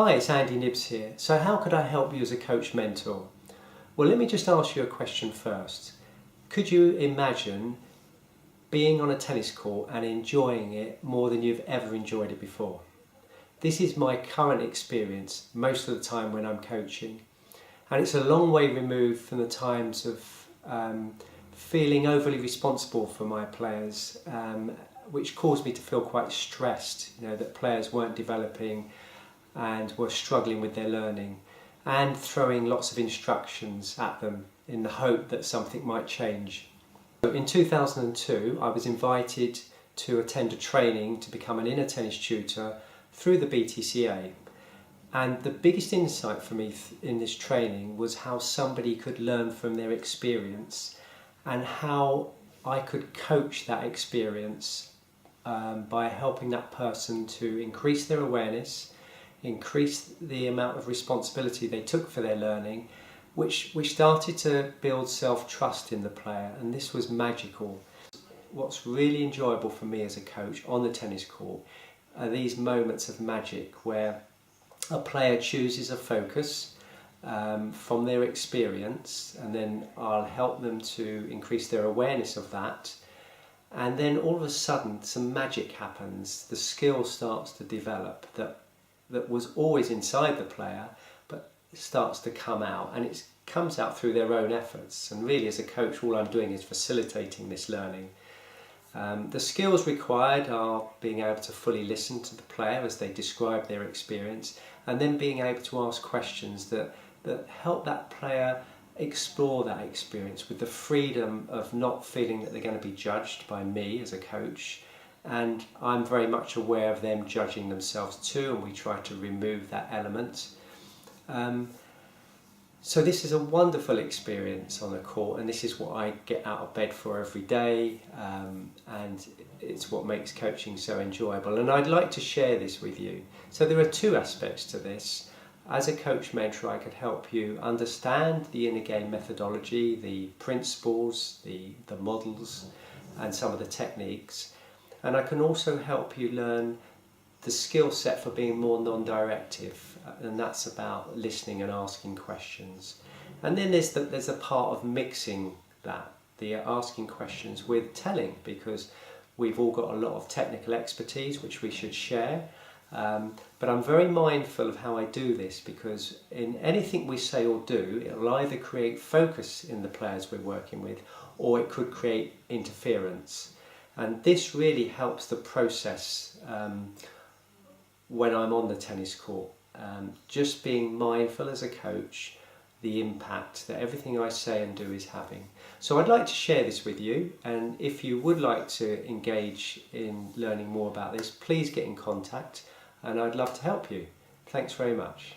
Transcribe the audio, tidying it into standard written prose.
Hi, it's Andy Nibbs here. So how could I help you as a coach mentor? Well, let me just ask you a question first. Could you imagine being on a tennis court and enjoying it more than you've ever enjoyed it before? This is my current experience most of the time when I'm coaching. And it's a long way removed from the times of feeling overly responsible for my players, which caused me to feel quite stressed, that players weren't developing and were struggling with their learning, and throwing lots of instructions at them in the hope that something might change. In 2002, I was invited to attend a training to become an inner tennis tutor through the BTCA. And the biggest insight for me in this training was how somebody could learn from their experience and how I could coach that experience by helping that person to increase their awareness, increase the amount of responsibility they took for their learning, which started to build self-trust in the player, and this was magical. What's really enjoyable for me as a coach on the tennis court are these moments of magic where a player chooses a focus from their experience, and then I'll help them to increase their awareness of that, and then all of a sudden some magic happens. The skill starts to develop that was always inside the player, but starts to come out, and it comes out through their own efforts. And really, as a coach, all I'm doing is facilitating this learning. The skills required are being able to fully listen to the player as they describe their experience, and then being able to ask questions that help that player explore that experience with the freedom of not feeling that they're going to be judged by me as a coach. And I'm very much aware of them judging themselves too, and we try to remove that element. So this is a wonderful experience on the court, and this is what I get out of bed for every day, and it's what makes coaching so enjoyable, and I'd like to share this with you. So there are two aspects to this. As a coach mentor, I could help you understand the inner game methodology, the principles, the models, and some of the techniques. And I can also help you learn the skill set for being more non-directive, and that's about listening and asking questions. And then there's a part of mixing that, the asking questions with telling, because we've all got a lot of technical expertise which we should share. But I'm very mindful of how I do this, because in anything we say or do, it'll either create focus in the players we're working with, or it could create interference. And this really helps the process when I'm on the tennis court. Just being mindful as a coach, the impact that everything I say and do is having. So I'd like to share this with you, and if you would like to engage in learning more about this, please get in contact, and I'd love to help you. Thanks very much.